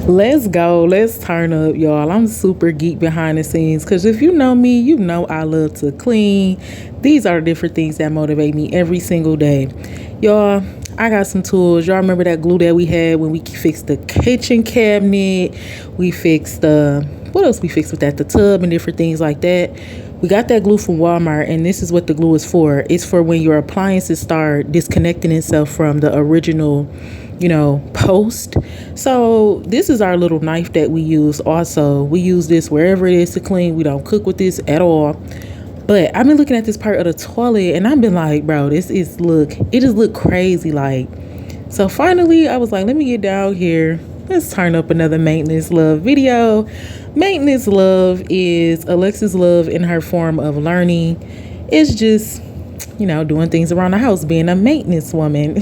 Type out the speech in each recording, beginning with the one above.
Let's go. Let's turn up, y'all. I'm super geek behind the scenes because if you know me, you know I love to clean. These are the different things that motivate me every single day. Y'all, I got some tools. Y'all remember that glue that we had when we fixed the kitchen cabinet? We fixed what else we fixed with that? The tub and different things like that. We got that glue from Walmart, and this is what the glue is for. It's for when your appliances start disconnecting itself from the original post. So this is our little knife that we use. Also, we use this wherever it is to clean. We don't cook with this at all. But I've been looking at this part of the toilet and I've been like, bro, it just look crazy. Like, so finally I was like, let me get down here. Let's turn up another maintenance love video. Maintenance love is Alexis love in her form of learning. It's just doing things around the house, being a maintenance woman.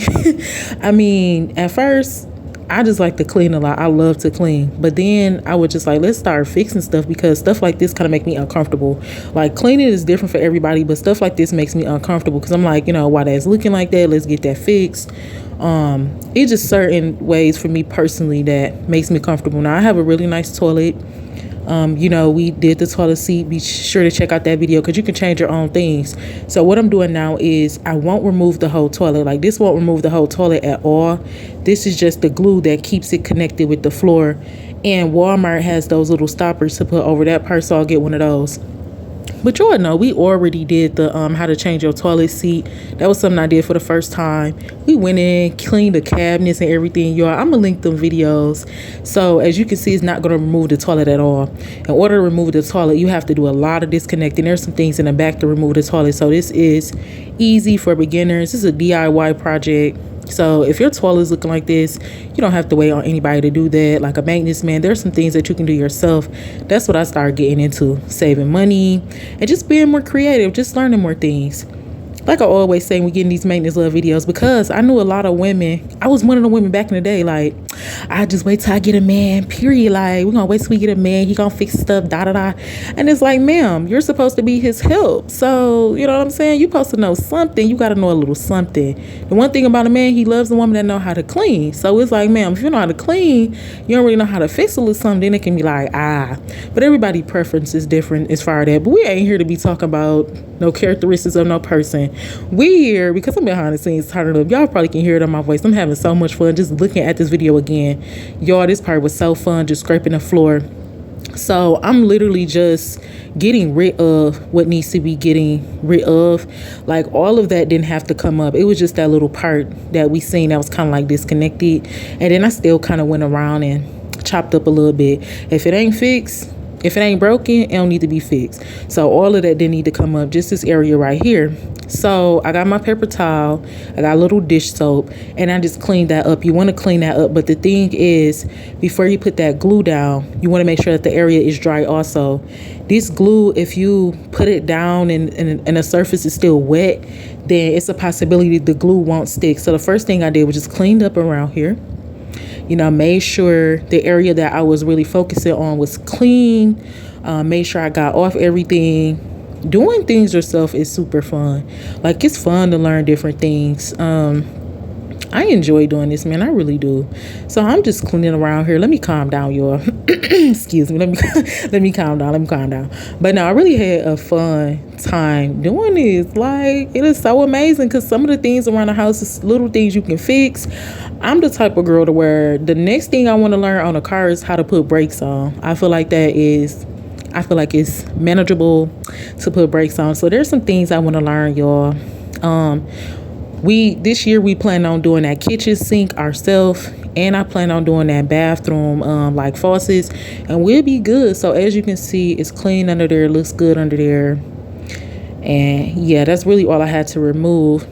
I mean, at first, I just like to clean a lot. I love to clean. But then I would just like, let's start fixing stuff because stuff like this kind of make me uncomfortable. Like, cleaning is different for everybody, but stuff like this makes me uncomfortable because I'm like, why that's looking like that, let's get that fixed. It's just certain ways for me personally that makes me comfortable. Now, I have a really nice toilet. We did the toilet seat. Be sure to check out that video because you can change your own things. So what I'm doing now is I won't remove the whole toilet. Like, this won't remove the whole toilet at all. This is just the glue that keeps it connected with the floor. And Walmart has those little stoppers to put over that part, so I'll get one of those. But y'all know we already did the how to change your toilet seat. That was something I did for the first time. We went in, cleaned the cabinets and everything. Y'all, I'm gonna link them videos. So as you can see, it's not gonna remove the toilet at all. In order to remove the toilet, you have to do a lot of disconnecting. There's some things in the back to remove the toilet. So this is easy for beginners. This is a DIY project. So if your toilet is looking like this, you don't have to wait on anybody to do that. Like a maintenance man, there's some things that you can do yourself. That's what I started getting into, saving money and just being more creative, just learning more things. Like I always say, we getting these maintenance love videos because I knew a lot of women. I was one of the women back in the day. Like, I just wait till I get a man, period. Like, we're going to wait till we get a man. He going to fix stuff, da, da, da. And it's like, ma'am, you're supposed to be his help. So, you know what I'm saying? You're supposed to know something. You got to know a little something. The one thing about a man, he loves a woman that know how to clean. So it's like, ma'am, if you know how to clean, you don't really know how to fix a little something, then it can be like, But everybody's preference is different as far as that. But we ain't here to be talking about no characteristics of no person. We here because I'm behind the scenes turning up. Y'all probably can hear it on my voice. I'm having so much fun just looking at this video again. Y'all, this part was so fun, just scraping the floor. So I'm literally just getting rid of what needs to be getting rid of. Like, all of that didn't have to come up. It was just that little part that we seen that was kind of like disconnected. And then I still kind of went around and chopped up a little bit. If it ain't fixed, if it ain't broken, it don't need to be fixed. So all of that didn't need to come up, just this area right here. So I got my paper towel, I got a little dish soap, and I just cleaned that up. You want to clean that up, but the thing is, before you put that glue down, you want to make sure that the area is dry also. This glue, if you put it down and the surface is still wet, then it's a possibility the glue won't stick. So the first thing I did was just cleaned up around here. Made sure the area that I was really focusing on was clean. Made sure I got off everything. Doing things yourself is super fun. Like, it's fun to learn different things. I enjoy doing this, man. I really do. So I'm just cleaning around here. Let me calm down, y'all. Excuse me. Let me calm down. But no, I really had a fun time doing this. Like, it is so amazing because some of the things around the house is little things you can fix. I'm the type of girl to where the next thing I want to learn on a car is how to put brakes on. I feel like it's manageable to put brakes on. So there's some things I want to learn, y'all. This year we plan on doing that kitchen sink ourselves, and I plan on doing that bathroom like faucets, and we'll be good. So as you can see, it's clean under there, looks good under there. And yeah, that's really all I had to remove.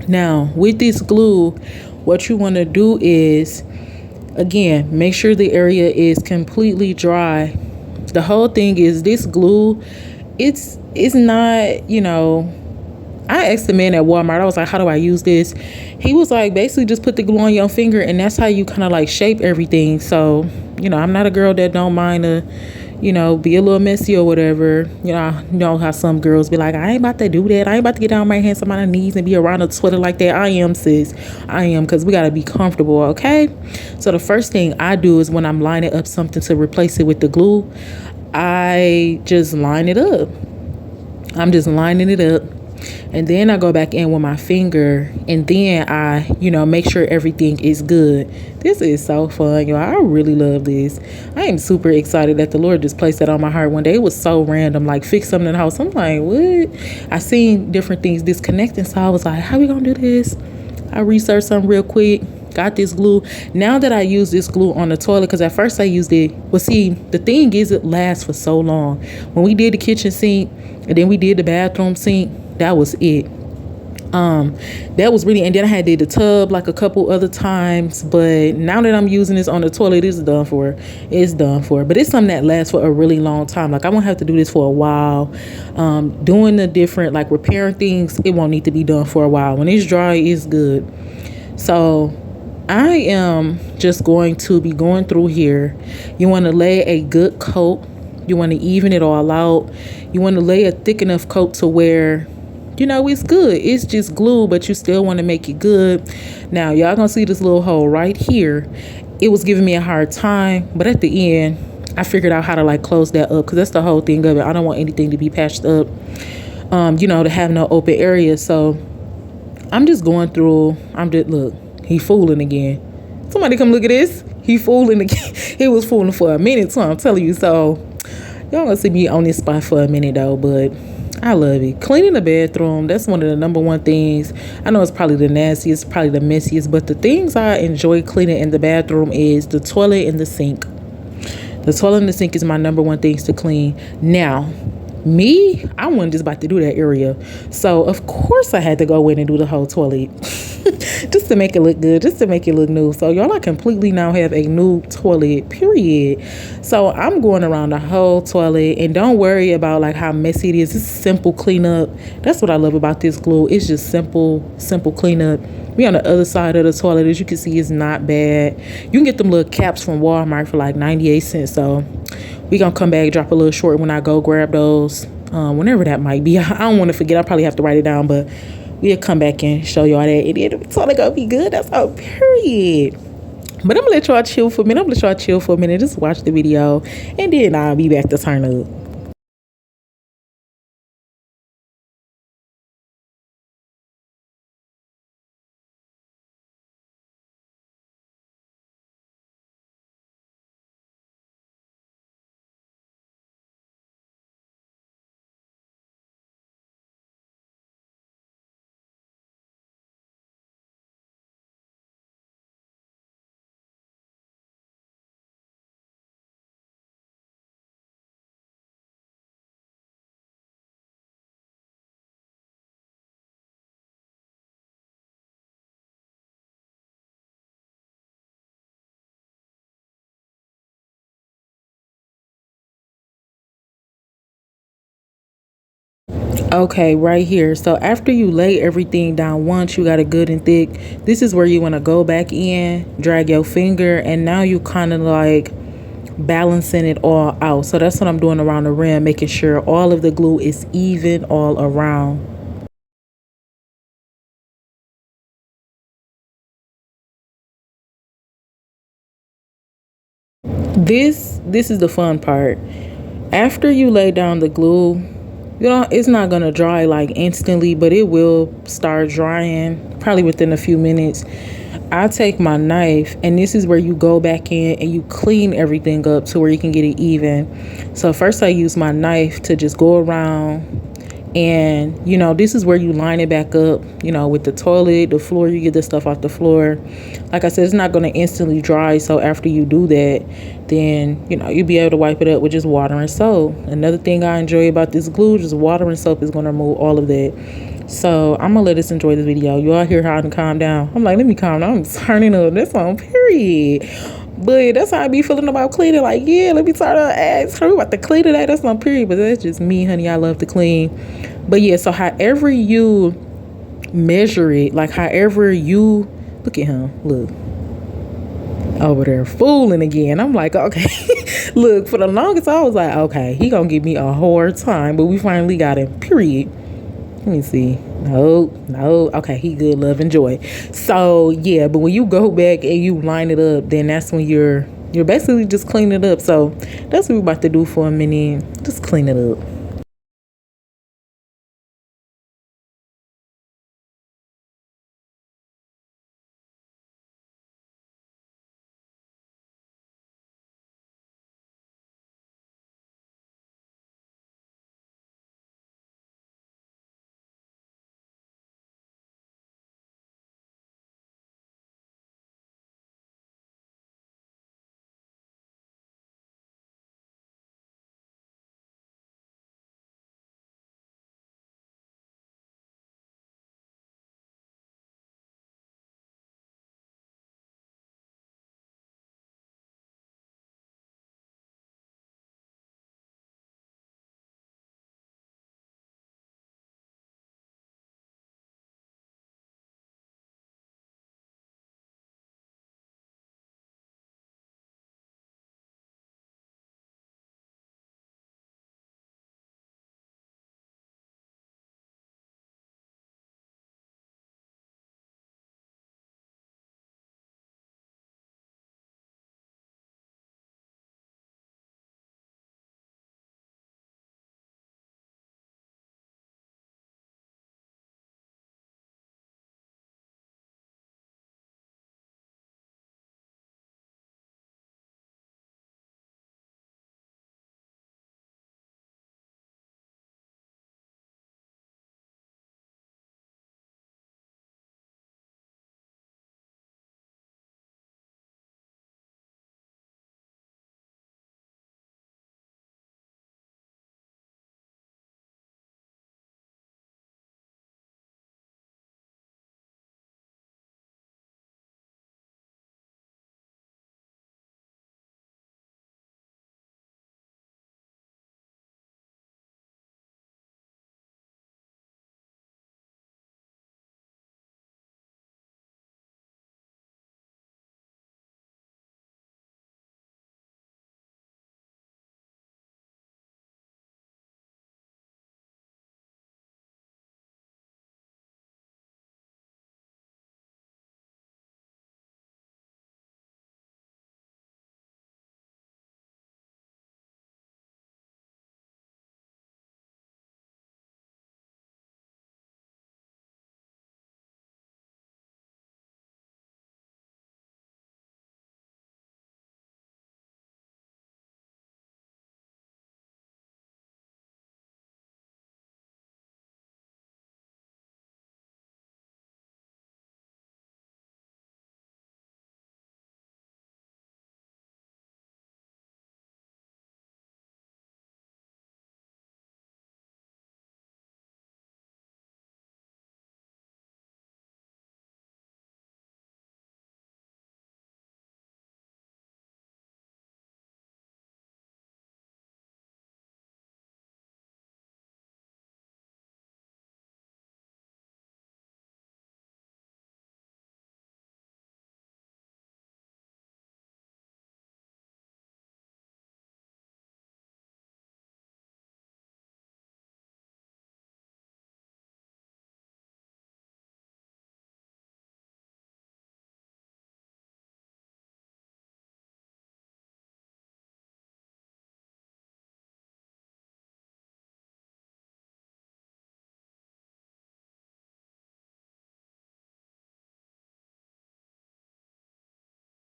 Now with this glue, what you want to do is, again, make sure the area is completely dry. The whole thing is this glue, it's not, I asked the man at Walmart, I was like, how do I use this? He was like, basically just put the glue on your finger and that's how you kind of like shape everything. So, I'm not a girl that don't mind to, be a little messy or whatever. You know how some girls be like, I ain't about to do that. I ain't about to get down my hands on my knees and be around the toilet like that. I am, sis. I am, because we got to be comfortable, okay? So the first thing I do is when I'm lining up something to replace it with the glue, I just line it up. I'm just lining it up. And then I go back in with my finger, and then I, make sure everything is good. This is so fun, y'all. I really love this. I am super excited that the Lord just placed that on my heart one day. It was so random, like fix something in the house. I'm like, what? I seen different things disconnecting, so I was like, how we gonna do this? I researched something real quick. Got this glue. Now that I use this glue on the toilet, because at first I used it, well, see, the thing is, it lasts for so long. When we did the kitchen sink and then we did the bathroom sink, that was it. That was really, and then I had did the tub like a couple other times, but now that I'm using this on the toilet, it's done for. It's done for. But it's something that lasts for a really long time. Like, I won't have to do this for a while. Doing the different, like, repairing things, it won't need to be done for a while. When it's dry, it's good. So I am just going to be going through here. You want to lay a good coat. You want to even it all out. You want to lay a thick enough coat to where, it's good. It's just glue, but you still want to make it good. Now, y'all gonna see this little hole right here. It was giving me a hard time, but at the end, I figured out how to like close that up, because that's the whole thing of it. I don't want anything to be patched up, to have no open area. So I'm just going through. Look, he fooling again. Somebody come look at this. He fooling again. He was fooling for a minute too, I'm telling you. So y'all gonna see me on this spot for a minute though, but I love it. Cleaning the bathroom, that's one of the number one things. I know it's probably the nastiest, probably the messiest, but the things I enjoy cleaning in the bathroom is the toilet and the sink. The toilet and the sink is my number one things to clean. Now, me, I wasn't just about to do that area. So, of course, I had to go in and do the whole toilet. Just to make it look good, just to make it look new. So y'all, I completely now have a new toilet, period. So I'm going around the whole toilet, and don't worry about like how messy it is. It's simple cleanup. That's what I love about this glue. It's just simple cleanup. We on the other side of the toilet, as you can see, it's not bad. You can get them little caps from Walmart for like 98 cents. So we gonna come back, drop a little short when I go grab those, whenever that might be. I don't want to forget. I'll probably have to write it down, but we'll come back and show y'all that. And then it's all gonna be good. That's all, period. But I'm gonna let y'all chill for a minute. Just watch the video, and then I'll be back to turn up. Okay, right here. So after you lay everything down once, you got it good and thick. This is where you want to go back in, drag your finger, and now you kind of like balancing it all out. So that's what I'm doing around the rim, making sure all of the glue is even all around. This is the fun part. After you lay down the glue, it's not gonna dry like instantly, but it will start drying probably within a few minutes. I take my knife, and this is where you go back in and you clean everything up to where you can get it even. So first I use my knife to just go around, and this is where you line it back up, with the toilet, the floor. You get the stuff off the floor. Like I said, it's not going to instantly dry, so after you do that, then you'll be able to wipe it up with just water and soap. Another thing I enjoy about this glue, just water and soap is going to remove all of that. So I'm gonna let us enjoy this video. You all hear how to calm down. I'm like, let me calm down. I'm turning up this on, period. But that's how I be feeling about cleaning. Like, yeah, let me turn up. Ask her about to clean today. That's on, period. But that's just me, honey. I love to clean. But yeah, so however you measure it, like however you look at him, look. over there fooling again. I'm like, okay. Look, for the longest I was like, okay, he gonna give me a hard time, but we finally got him, period. Let me see. No. Okay, he good, love, and joy. So yeah, but when you go back and you line it up, then that's when you're basically just cleaning it up. So that's what we're about to do for a minute. Just clean it up.